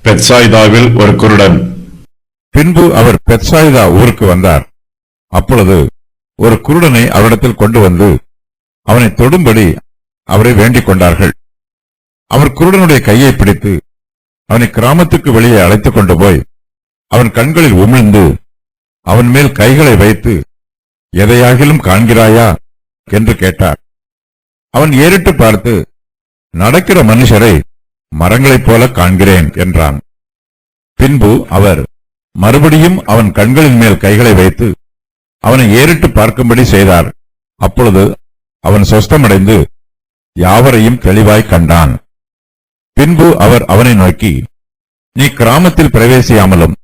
பெத்சாய்தாவில் ஒரு குருடன். பின்பு அவர் பெத்சாய்தா ஊருக்கு வந்தார். அப்பொழுது ஒரு குருடனை அவரிடத்தில் கொண்டு வந்து அவனை தொடும்படி அவரை வேண்டிக் கொண்டார்கள். அவர் குருடனுடைய கையை பிடித்து அவனை கிராமத்துக்கு வெளியே அழைத்துக் கொண்டு போய் அவன் கண்களில் உமிழ்ந்து அவன் மேல் கைகளை வைத்து, எதையாகிலும் காண்கிறாயா என்று கேட்டார். அவன் ஏறிட்டு பார்த்து, நடக்கிற மனுஷரை மரங்களைப் போல காண்கிறேன் என்றான். பின்பு அவர் மறுபடியும் அவன் கண்களின் மேல் கைகளை வைத்து அவனை ஏறிட்டு பார்க்கும்படி செய்தார். அப்பொழுது அவன் சொஸ்தமடைந்து யாவரையும் தெளிவாய் கண்டான். பின்பு அவர் அவனை நோக்கி, நீ கிராமத்தில் பிரவேசியாமலும்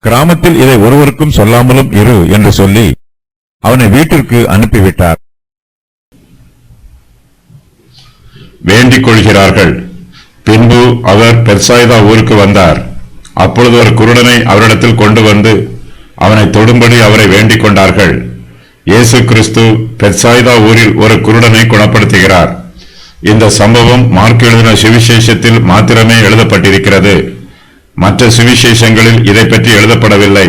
கிராமத்தில் இதை ஒருவருக்கும் சொல்லாமலும் இரு என்று சொல்லி அவனை வீட்டிற்கு அனுப்பிவிட்டார். வேண்டிக் கொள்கிறார்கள். பின்பு அவர் பெத்சாய்தா ஊருக்கு வந்தார். அப்பொழுது ஒரு குருடனை அவரிடத்தில் கொண்டு வந்து அவனை தொடும்படி அவரை வேண்டிக் கொண்டார்கள். இயேசு கிறிஸ்து பெத்சாய்தா ஊரில் ஒரு குருடனை குணப்படுத்துகிறார். இந்த சம்பவம் மார்க் எழுதின சுவிசேஷத்தில் மாத்திரமே எழுதப்பட்டிருக்கிறது. மற்ற சுவிசேஷங்களில் இதை பற்றி எழுதப்படவில்லை.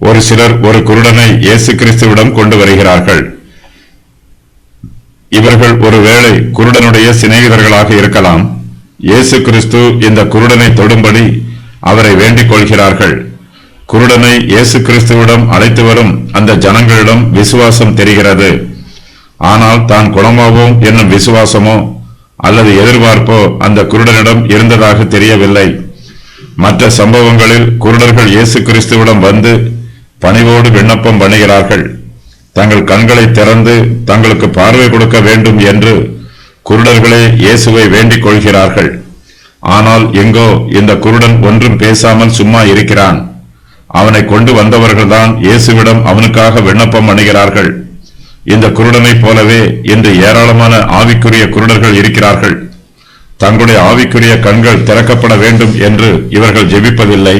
ஒரு சிலர் ஒரு குருடனை இயேசு கிறிஸ்துவிடம் கொண்டு வருகிறார்கள். இவர்கள் ஒருவேளை குருடனுடைய சிநேகிதர்களாக இருக்கலாம். இயேசு கிறிஸ்து இந்த குருடனை தொடும்படி அவரை வேண்டிக் கொள்கிறார்கள். குருடனை இயேசு கிறிஸ்துவிடம் அழைத்து வரும் அந்த ஜனங்களிடம் விசுவாசம் தெரிகிறது. ஆனால் தான் குணமாவோம் என்னும் விசுவாசமோ அல்லது எதிர்பார்ப்போ அந்த குருடனிடம் இருந்ததாக தெரியவில்லை. மற்ற சம்பவங்களில் குருடர்கள் இயேசு கிறிஸ்துவிடம் வந்து பணிவோடு விண்ணப்பம் பண்ணுகிறார்கள். தங்கள் கண்களை திறந்து தங்களுக்கு பார்வை கொடுக்க வேண்டும் என்று குருடர்களே இயேசுவை வேண்டிக் கொள்கிறார்கள். ஆனால் எங்கோ இந்த குருடன் ஒன்றும் பேசாமல் சும்மா இருக்கிறான். அவனை கொண்டு வந்தவர்கள்தான் இயேசுவிடம் அவனுக்காக விண்ணப்பம் பண்ணுகிறார்கள். இந்த குருடனைப் போலவே இன்று ஏராளமான ஆவிக்குரிய குருடர்கள் இருக்கிறார்கள். தங்களுடைய ஆவிக்குரிய கண்கள் திறக்கப்பட வேண்டும் என்று இவர்கள் ஜெபிப்பதில்லை.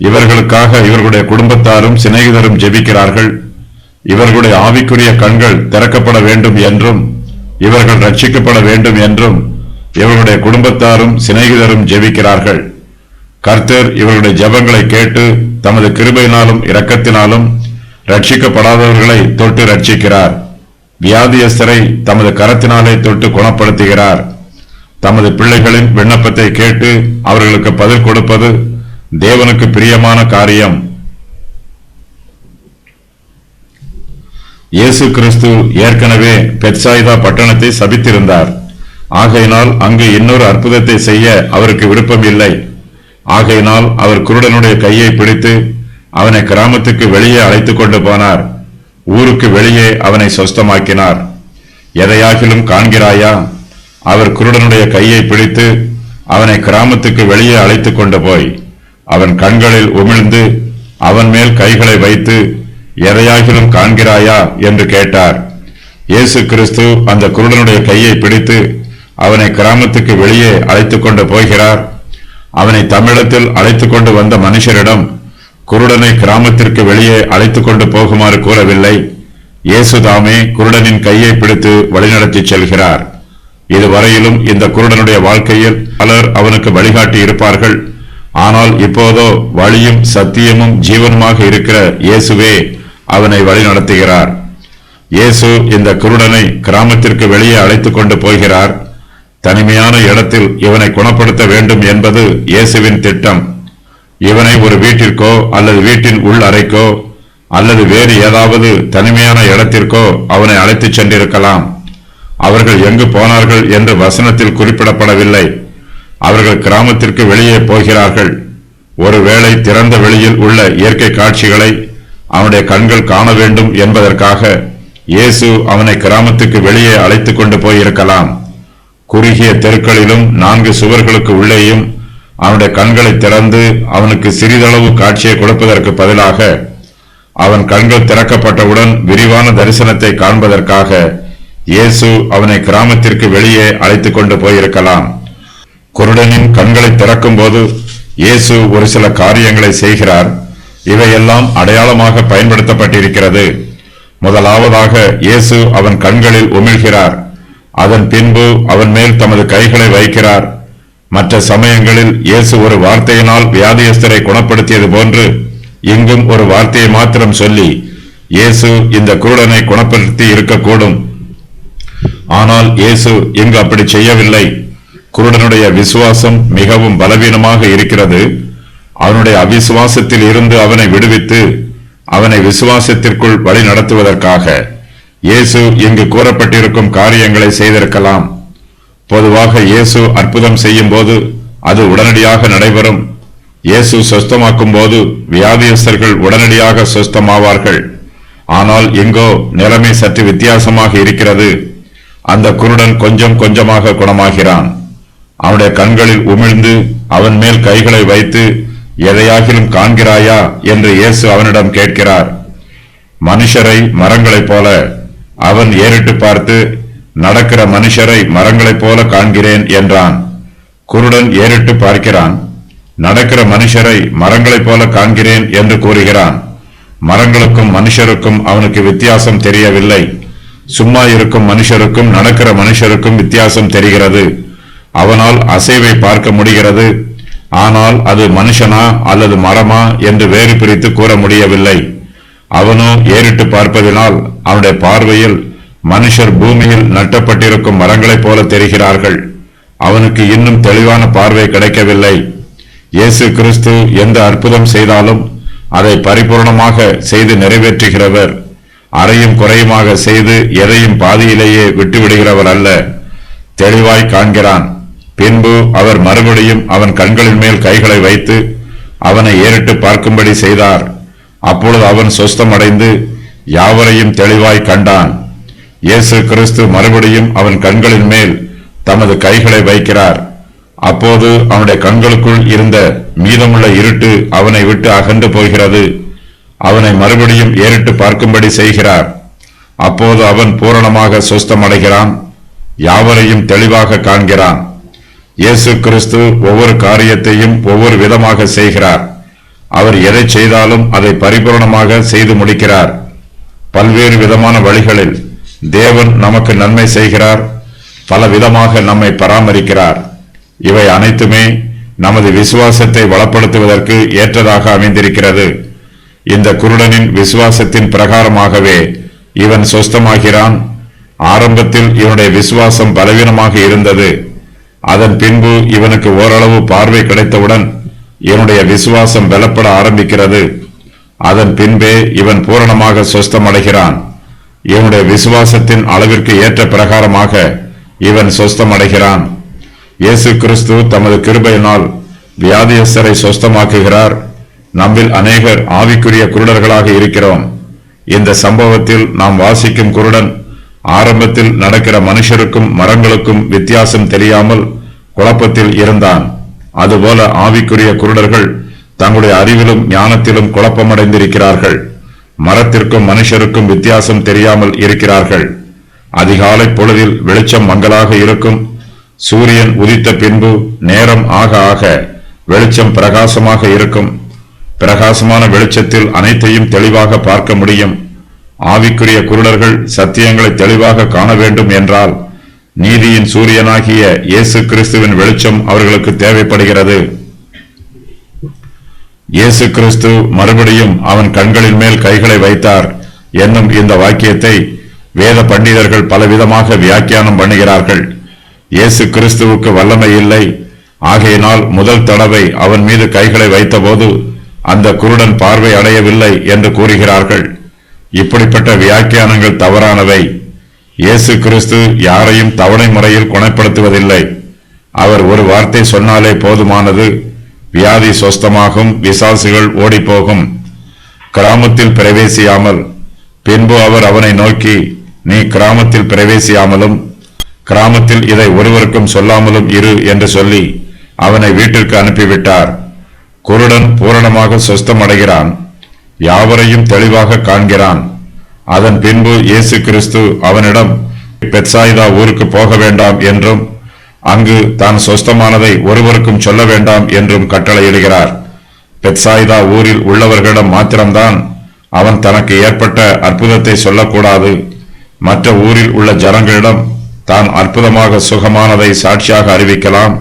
இவர்களுக்காக இவர்களுடைய குடும்பத்தாரும் சிநேகிதரும் ஜெபிக்கிறார்கள். இவர்களுடைய ஆவிக்குரிய கண்கள் திறக்கப்பட வேண்டும் என்றும் இவர்கள் ரட்சிக்கப்பட வேண்டும் என்றும் இவர்களுடைய குடும்பத்தாரும் சிநேகிதரும் ஜெபிக்கிறார்கள். கர்த்தர் இவர்களுடைய ஜெபங்களை கேட்டு தமது கிருபையினாலும் இரக்கத்தினாலும் ரட்சிக்கப்படாதவர்களை தொட்டு ரட்சிக்கிறார். வியாதியஸ்தரை தமது கரத்தினாலே தொட்டு குணப்படுத்துகிறார். தமது பிள்ளைகளின் விண்ணப்பத்தை கேட்டு அவர்களுக்கு பதில் கொடுப்பது தேவனுக்கு பிரியமான காரியம். இயேசு கிறிஸ்து ஏற்கனவே பெத்சாய்தா பட்டணத்தை சபித்திருந்தார். ஆகையினால் அங்கு இன்னொரு அற்புதத்தை செய்ய அவருக்கு விருப்பம் இல்லை. ஆகையினால் அவர் குருடனுடைய கையை பிடித்து அவனை கிராமத்துக்கு வெளியே அழைத்துக் கொண்டு போனார். ஊருக்கு வெளியே அவனை சொஸ்தமாக்கினார். எதையாகிலும் காண்கிறாயா? அவர் குருடனுடைய கையை பிடித்து அவனை கிராமத்துக்கு வெளியே அழைத்துக் கொண்டு போய் அவன் கண்களில் உமிழ்ந்து அவன் மேல் கைகளை வைத்து, எதையாகிலும் காண்கிறாயா என்று கேட்டார். இயேசு கிறிஸ்து அந்த குருடனுடைய கையை பிடித்து அவனை கிராமத்துக்கு வெளியே அழைத்துக் கொண்டு போகிறார். அவனை தமிழத்தில் அழைத்துக் கொண்டு வந்த மனுஷரிடம் குருடனை கிராமத்திற்கு வெளியே அழைத்துக் கொண்டு போகுமாறு கூறவில்லை. இயேசுதாமே குருடனின் கையை பிடித்து வழிநடத்தி செல்கிறார். இதுவரையிலும் இந்த குருடனுடைய வாழ்க்கையில் பலர் அவனுக்கு வழிகாட்டி இருப்பார்கள். ஆனால் இப்போதோ வழியும் சத்தியமும் ஜீவனுமாக இருக்கிற இயேசுவே அவனை வழிநடத்துகிறார். இயேசு இந்த குருடனை கிராமத்திற்கு வெளியே அழைத்துக் கொண்டு போகிறார். தனிமையான இடத்தில் இவனை குணப்படுத்த வேண்டும் என்பது இயேசுவின் திட்டம். இவனை ஒரு வீட்டிற்கோ அல்லது வீட்டின் உள் அறைக்கோ அல்லது வேறு ஏதாவது தனிமையான இடத்திற்கோ அவனை அழைத்துச் சென்றிருக்கலாம். அவர்கள் எங்கு போனார்கள் என்று வசனத்தில் குறிப்பிடப்படவில்லை. அவர்கள் கிராமத்திற்கு வெளியே போகிறார்கள். ஒருவேளை திறந்த வெளியில் உள்ள இயற்கை காட்சிகளை அவனுடைய கண்கள் காண வேண்டும் என்பதற்காக இயேசு அவனை கிராமத்துக்கு வெளியே அழைத்துக் கொண்டு போயிருக்கலாம். குறுகிய தெருக்களிலும் 4 சுவர்களுக்கு உள்ளேயும் அவனுடைய கண்களை திறந்து அவனுக்கு சிறிதளவு காட்சியை கொடுப்பதற்கு பதிலாக அவன் கண்கள் திறக்கப்பட்டவுடன் விரிவான தரிசனத்தை காண்பதற்காக இயேசு அவனை கிராமத்திற்கு வெளியே அழைத்துக் கொண்டு போயிருக்கலாம். குருடனின் கண்களை திறக்கும் போது இயேசு ஒரு சில காரியங்களை செய்கிறார். இவையெல்லாம் அடையாளமாக பயன்படுத்தப்பட்டிருக்கிறது. முதலாவதாக இயேசு அவன் கண்களில் உமிழ்கிறார். அதன் பின்பு அவன் மேல் தமது கைகளை வைக்கிறார். மற்ற சமயங்களில் இயேசு ஒரு வார்த்தையினால் வியாதியஸ்தரை குணப்படுத்தியது போன்று இங்கும் ஒரு வார்த்தையை மாத்திரம் சொல்லி இயேசு இந்த குருடனை குணப்படுத்தி இருக்கக்கூடும். ஆனால் இயேசு இங்கு அப்படி செய்யவில்லை. குருடனுடைய விசுவாசம் மிகவும் பலவீனமாக இருக்கிறது. அவனுடைய அவிசுவாசத்தில் இருந்து அவனை விடுவித்து அவனை விசுவாசத்திற்குள் வழி நடத்துவதற்காக இயேசு இங்கு கூறப்பட்டிருக்கும் காரியங்களை செய்திருக்கலாம். பொதுவாக இயேசு அற்புதம் செய்யும் போது அது உடனடியாக நடைபெறும். இயேசு சொஸ்தமாக்கும் போது வியாதியஸ்தர்கள் உடனடியாக சொஸ்தமாவார்கள். ஆனால் இங்கோ நிலைமை சற்று வித்தியாசமாக இருக்கிறது. அந்த குருடன் கொஞ்சம் கொஞ்சமாக குணமாகிறான். அவனுடைய கண்களில் உமிழ்ந்து அவன் மேல் கைகளை வைத்து எதையாகிலும் காண்கிறாயா என்று இயேசு அவனிடம் கேட்கிறார். மனுஷரை மரங்களைப் போல அவன் ஏறிட்டு பார்த்து, நடக்கிற மனுஷரை மரங்களைப் போல காண்கிறேன் என்றான். குருடன் ஏறிட்டு பார்க்கிறான். நடக்கிற மனுஷரை மரங்களைப் போல காண்கிறேன் என்று கூறுகிறான். மரங்களுக்கும் மனுஷருக்கும் அவனுக்கு வித்தியாசம் தெரியவில்லை. சும்மா இருக்கும் மனுஷருக்கும் நடக்கிற மனுஷருக்கும் வித்தியாசம் தெரிகிறது. அவனால் அசைவை பார்க்க முடிகிறது. ஆனால் அது மனுஷனா அல்லது மரமா என்று வேறு பிரித்து கூற முடியவில்லை. அவனோ ஏறிட்டு பார்ப்பதினால் அவனுடைய பார்வையில் மனுஷர் பூமியில் நட்டப்பட்டிருக்கும் மரங்களைப் போல தெரிகிறார்கள். அவனுக்கு இன்னும் தெளிவான பார்வை கிடைக்கவில்லை. இயேசு கிறிஸ்து எந்த அற்புதம் செய்தாலும் அதை பரிபூர்ணமாக செய்து நிறைவேற்றுகிறவர். அறையும் குறையுமாக செய்து எதையும் பாதியிலேயே விட்டுவிடுகிறவர் அல்ல. தெளிவாய் காண்கிறான். பின்பு அவர் மறுபடியும் அவன் கண்களின் மேல் கைகளை வைத்து அவனை ஏறிட்டு பார்க்கும்படி செய்தார். அப்பொழுது அவன் சொஸ்தமடைந்து யாவரையும் தெளிவாய் கண்டான். இயேசு கிறிஸ்து மறுபடியும் அவன் கண்களின் மேல் தமது கைகளை வைக்கிறார். அப்போது அவனுடைய கண்களுக்குள் இருந்த மீதமுள்ள இருட்டு அவனை விட்டு அகன்று போகிறது. அவனை மறுபடியும் ஏறிட்டு பார்க்கும்படி செய்கிறார். அப்போது அவன் பூரணமாக சொஸ்தமடைகிறான். யாவரையும் தெளிவாக காண்கிறான். இயேசு கிறிஸ்து ஒவ்வொரு காரியத்தையும் ஒவ்வொரு விதமாக செய்கிறார். அவர் எதை செய்தாலும் அதை பரிபூர்ணமாக செய்து முடிக்கிறார். பல்வேறு விதமான வழிகளில் தேவன் நமக்கு நன்மை செய்கிறார். பல விதமாக நம்மை பராமரிக்கிறார். இவை அனைத்துமே நமது விசுவாசத்தை வளப்படுத்துவதற்கு ஏற்றதாக அமைந்திருக்கிறது. இந்த குருடனின் விசுவாசத்தின் பிரகாரமாகவே இவன் சொஸ்தமாகிறான். ஆரம்பத்தில் இவனுடைய விசுவாசம் பலவீனமாக இருந்தது. அதன் பின்பு இவனுக்கு ஓரளவு பார்வை கிடைத்தவுடன் இவனுடைய விசுவாசம் பலப்பட ஆரம்பிக்கிறது. அதன் பின்பே இவன் பூரணமாக சொஸ்தமடைகிறான். இவனுடைய விசுவாசத்தின் அளவிற்கு ஏற்ற பிரகாரமாக இவன் சொஸ்தமடைகிறான். இயேசு கிறிஸ்து தமது கிருபையினால் வியாதியஸ்தரை சொஸ்தமாக்குகிறார். நம்மில் அநேகர் ஆவிக்குரிய குருடர்களாக இருக்கிறோம். இந்த சம்பவத்தில் நாம் வாசிக்கும் குருடன் ஆரம்பத்தில் நடக்கிற மனுஷருக்கும் மரங்களுக்கும் வித்தியாசம் தெரியாமல் குழப்பத்தில் இருந்தான். அதுபோல ஆவிக்குரிய குருடர்கள் தங்களுடைய அறிவிலும் ஞானத்திலும் குழப்பமடைந்திருக்கிறார்கள். மரத்திற்கும் மனுஷருக்கும் வித்தியாசம் தெரியாமல் இருக்கிறார்கள். அதிகாலை பொழுதில் வெளிச்சம் மங்கலாக இருக்கும். சூரியன் உதித்த பின்பு நேரம் ஆக ஆக வெளிச்சம் பிரகாசமாக இருக்கும். பிரகாசமான வெளிச்சத்தில் அனைத்தையும் தெளிவாக பார்க்க முடியும். ஆவிக்குரிய குருடர்கள் சத்தியங்களை தெளிவாக காண வேண்டும் என்றால் நீதியின் சூரியனாகிய இயேசு கிறிஸ்துவின் வெளிச்சம் அவர்களுக்கு தேவைப்படுகிறது. இயேசு கிறிஸ்து மறுபடியும் அவன் கண்களின் மேல் கைகளை வைத்தார் என்னும் இந்த வாக்கியத்தை வேத பண்டிதர்கள் பலவிதமாக வியாக்கியானம் பண்ணுகிறார்கள். இயேசு கிறிஸ்துவுக்கு வல்லமை இல்லை. ஆகையினால் முதல் தடவை அவன் மீது கைகளை வைத்தபோது அந்த குருடன் பார்வை அடையவில்லை என்று கூறுகிறார்கள். இப்படிப்பட்ட வியாக்கியானங்கள் தவறானவை. இயேசு கிறிஸ்து யாரையும் தவணை முறையில் குணப்படுத்துவதில்லை. அவர் ஒரு வார்த்தை சொன்னாலே போதுமானது. வியாதி சொஸ்தமாகும், விசாசுகள் ஓடிப்போகும். கிராமத்தில் பிரவேசியாமல் பின்பு அவர் அவனை நோக்கி, நீ கிராமத்தில் பிரவேசியாமலும் கிராமத்தில் இதை ஒருவருக்கும் சொல்லாமலும் இரு என்று சொல்லி அவனை வீட்டிற்கு அனுப்பிவிட்டார். குருடன் பூரணமாக சொஸ்தமடைகிறான். யாவரையும் தெளிவாக காண்கிறான். அதன் பின்பு இயேசு கிறிஸ்து அவனிடம் பெத்சாயிதா ஊருக்கு போக வேண்டாம் என்றும் அங்கு தான் சொஸ்தமானதை ஒருவருக்கும் சொல்ல வேண்டாம் என்றும் கட்டளையிடுகிறார். பெத்சாயிதா ஊரில் உள்ளவர்களிடம் மாத்திரம்தான் அவன் தனக்கு ஏற்பட்ட அற்புதத்தை சொல்லக்கூடாது. மற்ற ஊரில் உள்ள ஜனங்களிடம் தான் அற்புதமாக சுகமானதை சாட்சியாக அறிவிக்கலாம்.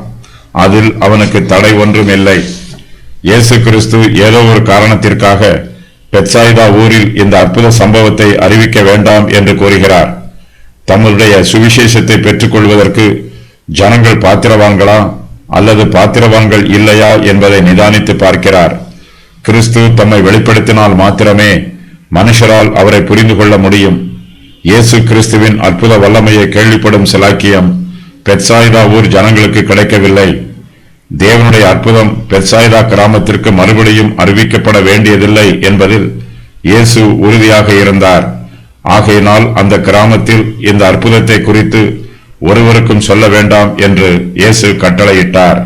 அதில் அவனுக்கு தடை ஒன்றும் இல்லை. இயேசு கிறிஸ்து ஏதோ ஒரு காரணத்திற்காக பெத்சாய்தா ஊரில் இந்த அற்புத சம்பவத்தை அறிவிக்க வேண்டாம் என்று கூறுகிறார். தம்முடைய சுவிசேஷத்தை பெற்றுக் கொள்வதற்கு ஜனங்கள் பாத்திரவான்களா அல்லது பாத்திரவான்கள் இல்லையா என்பதை நிதானித்து பார்க்கிறார். கிறிஸ்து தம்மை வெளிப்படுத்தினால் மாத்திரமே மனுஷரால் அவரை புரிந்து கொள்ள முடியும். இயேசு கிறிஸ்துவின் அற்புத வல்லமையை கேள்விப்படும் சிலாக்கியம் பெத்சாய்தா ஊர் ஜனங்களுக்கு கிடைக்கவில்லை. தேவனுடைய அற்புதம் பெத்சாய்தா கிராமத்திற்கு மறுபடியும் அறிவிக்கப்பட வேண்டியதில்லை என்பதில் இயேசு உறுதியாக இருந்தார். ஆகையினால் அந்த கிராமத்தில் இந்த அற்புதத்தை குறித்து ஒருவருக்கும் சொல்ல வேண்டாம் என்று இயேசு கட்டளையிட்டார்.